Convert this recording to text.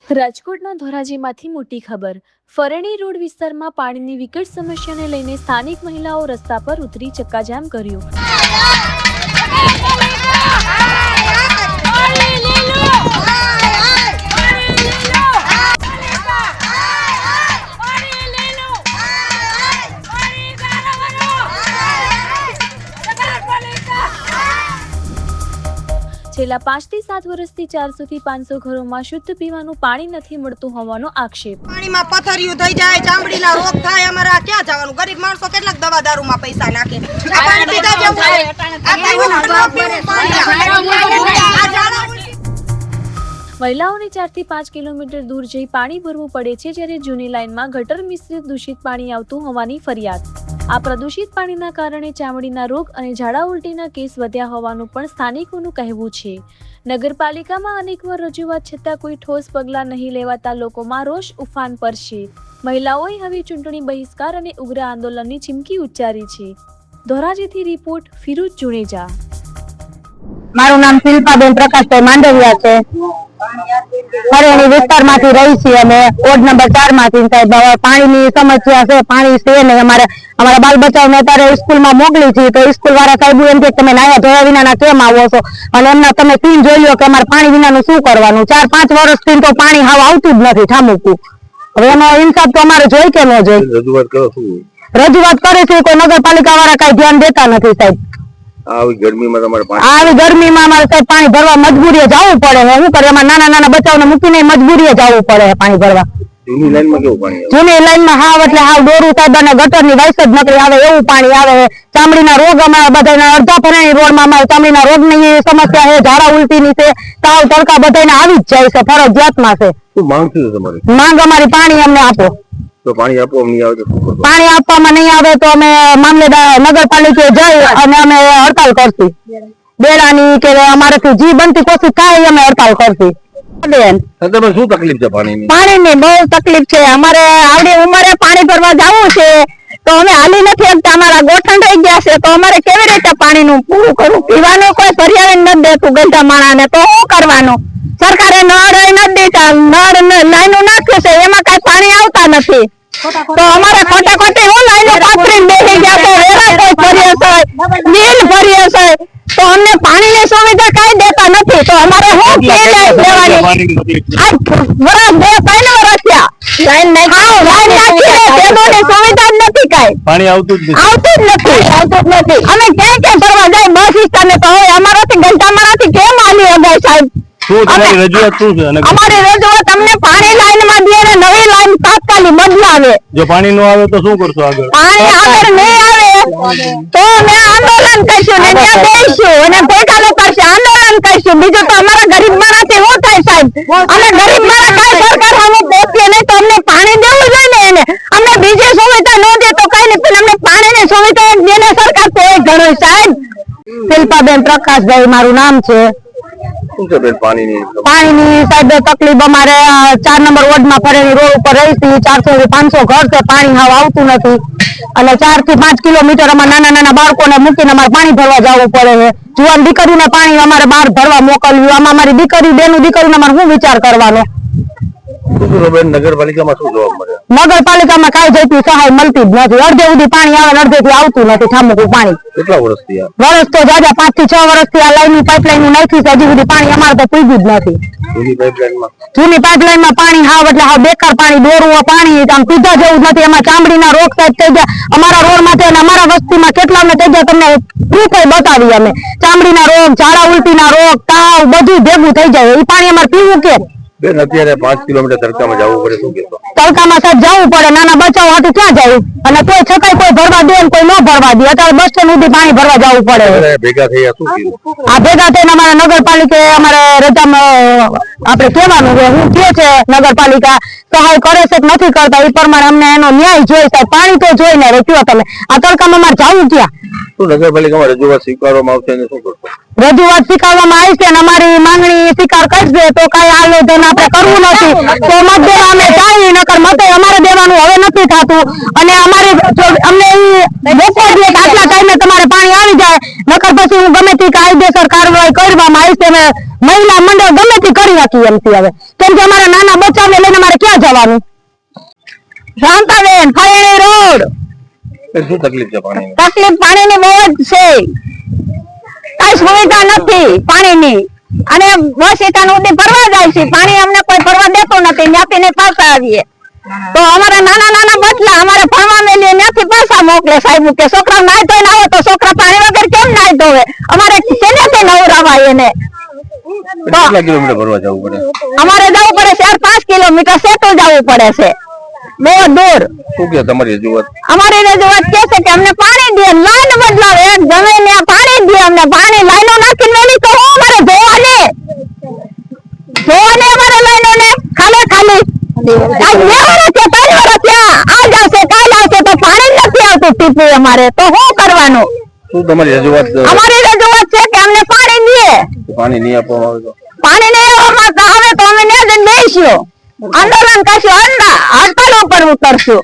રાજકોટના ધોરાજીમાંથી મોટી ખબર। ફરેણી રોડ વિસ્તારમાં પાણીની વિકટ સમસ્યાને લઈને સ્થાનિક મહિલાઓ રસ્તા પર ઉતરી ચક્કાજામ કર્યું। છેલ્લા 5 થી 7 વર્ષથી 400 થી 500 ઘરોમાં શુદ્ધ પીવાનું પાણી નથી મળતું હોવાનો આક્ષેપ। પાણીમાં પથરિયું થઈ જાય, ચામડીના રોગ થાય, અમારા ક્યાં જવાનું? ગરીબ માણસો કેટલાક દવા દારૂમાં પૈસા નાખે। આ પાણી પીતા મહિલાઓને 4 થી 5 કિલોમીટર દૂર જઈ પાણી ભરવું પડે છે, જ્યારે જૂની લાઇનમાં ગટર મિશ્રિત દૂષિત પાણી આવતું હોવાની ફરિયાદ। આ પ્રદૂષિત પાણીના કારણે ચામડીના રોગ અને ઝાડા ઉલટીના કેસ વધ્યા હોવાનું પણ સ્થાનિકોનું કહેવું છે। નગરપાલિકામાં અનેકવાર રજૂઆત છતાં કોઈ ઠોસ પગલાં નહીં લેવાતા લોકોમાં રોષ ઉફાન પર છે। મહિલાઓએ હવે ચૂંટણી બહિષ્કાર અને ઉગ્ર આંદોલનની ચીમકી ઉચ્ચારી છે। ધોરાજીથી રિપોર્ટ ફિરોઝ જુનેજા। મારું નામ શિલ્પાબેન પ્રકાશભાઈ માંડવિયા છે। ફરેણી વિસ્તારમાંથી રહી છીએ અમે, વોર્ડ નંબર 4 માંથી। સાહેબ, પાણીની સમસ્યા છે, પાણી છે ને અમારા બાલ બચાવને અત્યારે સ્કૂલમાં મોકલી છે, તો સ્કૂલ વાળા સાહેબ એમ કે તમે નાયા ધોયા વિના કેમ આવો છો, અને એમના તમે સીન જોઈ લો કે અમારે પાણી વિનાનું શું કરવાનું। 4-5 વર્ષથી તો પાણી હાવ આવતું જ નથી ઠામુકું। હવે એનો ઇન્સાફ તો અમારે જોઈ કે ન જોઈ? રજૂઆત કરે છે, કોઈ નગરપાલિકા વાળા કઈ ધ્યાન દેતા નથી સાહેબ। આવી ગરમીમાં અમારે સાહેબ પાણી ભરવા મજબૂરીએ જવું પડે। શું કરે, એમાં નાના બચ્ચાઓને મૂકીને મજબૂરીએ જવું પડે પાણી ભરવા। જૂની લાઈનમાં કેવું પાણી આવે? જૂની લાઈનમાં હાવ એટલે હાવ દોરું સાહેબ અને ગટરની વાઇસ જ નકરી આવે એવું પાણી આવે। ચામડીના રોગ અમારા બધા અડધા ફરેણી રોડમાં અમારે ચામડીના રોગની સમસ્યા છે, ઝાડા ઉલટીની છે, તાવ તડકા બધાને આવી જ જાય છે, ફરજિયાતમાં છે। શું માંગ છે તમારી? માંગ અમારી પાણી અમને આપો। તો પાણી આપવામાં નહીં આવે તો શું કરશો? પાણી આપવામાં નહીં આવે તો અમે મામલેદાર નગરપાલિકાએ જઈ અને અમે હડતાલ કરશું। બેડાની કે અમારાથી જી બનતી કોશિશ થાય અમે હડતાલ કરશું। શું તકલીફ છે પાણીની? પાણીની બહુ તકલીફ છે। અમારે આવડી ઉંમરે પાણી ભરવા જવું છે તો અમે હાલી નથી શકતા, અમારા ગોઠણ રહી ગયા છે, તો અમારે કેવી રીતે પાણીનું પૂરું કરવું? પીવાનું કોઈ પર્યાવરણ નથી દેતું ગંદા માણાને, તો શું કરવાનું? સરકારે નળ નથી દેતા, નળ લાઈનો નાખ્યું છે, એમાં કઈ પાણી આવતા નથી, તો અમારે ખોટા ખોટી હું લાઈનો પાથરીને બેસી ગયા તો વેરા કોઈ ભરીએ છે, બિલ ભરીએ છે, તો અમને પાણીની સુવિધા કઈ દેતા નથી, તો અમારે શું લેવાની? આ વરસ 2-3 વર્ષ થયા લાઈન નાખી તેની સુવિધા જ નથી, કઈ પાણી આવતું જ નથી। અમે ક્યાં ભરવા જાય બસ સ્ટેશને, તો હવે અમારાથી ગંટામાળાથી કેમ આલી અગાય સાહેબ? તમારી રજૂઆત શું છે? અમારી રજૂઆત અમને પાણી લાઈનમાં દે ને નવી લાઈન તાત્કાલિક બદલાવે। જો પાણી ન આવે તો શું કરશો આગળ? પાણી આગળ નહીં આવે તો અમે આંદોલન કરશું ને ત્યાં બેસશું અને ભેગા કરશે, આંદોલન કરશું। બીજું તો અમારા ગરીબ માણસથી શું થાય સાહેબ? અમે ગરીબ માણસ કઈ સરકાર સામે પહોંચીએ નહીં, તો અમને પાણી દેવું જોઈએ ને એને। અમને બીજી સુવિધા ન દે તો કઈ નહીં, પણ અમને પાણીની સુવિધા દેને સરકાર તો એ ઘણું સાહેબ। શિલ્પાબેન પ્રકાશભાઈ મારું નામ છે। શું છે બેન પાણીની સાહેબ તકલીફ અમારે 4 નંબર વોર્ડમાં ફરેણી રોડ ઉપર રહી છે, 400 થી 500 ઘર છે, પાણી હાવ આવતું નથી, અને 4 થી 5 કિલોમીટર અમારે નાના બાળકોને મૂકીને અમારે પાણી ભરવા જવું પડે છે। જુવાન દીકરીને પાણી અમારે બહાર ભરવા મોકલ્યું, આમાં અમારી દીકરીને અમારે શું વિચાર કરવાનો? નગરપાલિકામાં શું જવાબ મળે? નગરપાલિકામાં કઈ જતી સહાય મળતી જ નથી, અડધે સુધી પાણી આવે, અડધેથી આવતું નથી ઠામુકું પાણી। કેટલા વર્ષથી? વર્ષ તો જાજા 5 થી 6 વર્ષથી આ લાઈન પાઇપલાઈન નાખી છે, હજી સુધી પાણી અમારે તો પૂગ્યું જ નથી। જૂની પાઇપલાઈનમાં પાણી હાવ એટલે હાવ બેકાર પાણી, દોરું પાણી, આમ પીધા જેવું જ નથી। એમાં ચામડીના રોગ સાહેબ થઈ ગયા અમારા રોડ માંથી અને અમારા વસ્તીમાં કેટલાને થઈ ગયા તમને પ્રૂફ બતાવી અમે। ચામડીના રોગ, ઝાડા ઉલટીના રોગ, તાવ બધું ભેગું થઈ જાય, એ પાણી અમારે પીવું કેમ? બેન અત્યારે 5 કિલોમીટર તડકામાં જવું પડે, શું કહેશો? તડકામાં સાહેબ જવું પડે, નાના બચ્ચાઓ હાટુ ક્યાં જાય? અને કોઈ છતાંય કોઈ ભરવા દે કોઈ ન ભરવા દે, અત્યારે બસ સ્ટેન્ડ સુધી પાણી ભરવા જવું પડે। ભેગા થયા શું કીધું? આ ભેગા થઈને અમારા નગરપાલિકાએ અમારે રજામાં આપણે કહેવાનું કે હું કે છે નગરપાલિકા સહાય કરે છે કે નથી કરતા, એ પ્રમાણે અમને એનો ન્યાય જોઈએ સાહેબ। પાણી તો જોઈ ને કયો તમે, આ તડકામાં અમારે જવું ક્યાં? શું નગરપાલિકામાં રજૂઆત સ્વીકારવામાં આવશે ને શું કરશો? રજૂઆત સ્વીકારવામાં આવી છે, અમારી માંગણી સ્વીકાર કરશે તો કઈ આયોજન આપણે કરવું નથી, તો મત દેવા અમે ચાલી, નકર મતે અમારે દેવાનું હવે નથી થતું, અને અમારી અમને મોકો દે કે આટલા ટાઈમે તમારે પાણી આવી જાય, નકર નકર પછી હું ગમે તે કાયદેસર કાર્યવાહી કરવામાં આવીશ. અમે મહિલા મંડળ ગમે તે કરી નાખી એમથી હવે, કેમ કે અમારા નાના બચ્ચાને લઈને અમારે ક્યાં જવાનું? શાંતાબેન, ફળેણી રોડ. શું તકલીફ છે પાણીની? તકલીફ પાણીની બહુ જ છે, કઈ સુવિધા નથી પાણીની. અને બસ એકાન ઉડી ફરવા જાય છે, પાણી અમને કોઈ ફરવા દેતું નથી, ત્યાંથી ને પાછા આવીએ તો અમારા નાના નાના બચલા અમારે ભણવા મેલીએ ત્યાંથી પાછા મોકલે. સાહેબ કે છોકરા નાય તો આવો તો છોકરા પાણી વગર કેમ નાય ધોવે? અમારે શેનેથી નવરાવાય એને? કેટલા કિલોમીટર ભરવા જવું પડે? અમારે જવું પડે 4-5 કિલોમીટર સેટું જવું પડે છે, બહુ દૂર. શું કે તમારી રજૂઆત? અમારી રજૂઆત કે છે કે અમને પાણી દે, લાઈન બદલાવે, એક જમીન ને પાણી દે અમને, પાણી લાઈનો નાખીને મેલી તો હું અમારે જોવાને અમારે લાઈનો ને ખાલી ખાલી આજ 2 વર્ષ છે, 3 વર્ષ થયા, આજ આવશે કાલ આવશે તો પાણી નથી આવતું ટીપું અમારે, તો શું કરવાનું? શું તમારી રજૂઆત? અમારી રજૂઆત છે કે અમને પાણી દે. પાણી નહીં આપવામાં આવે તો? પાણી નહીં આવવામાં આવે તો અમે ત્યાં જઈને બેસીશું, આંદોલન કરશું, હડતાલ ઉપર ઉતરશું.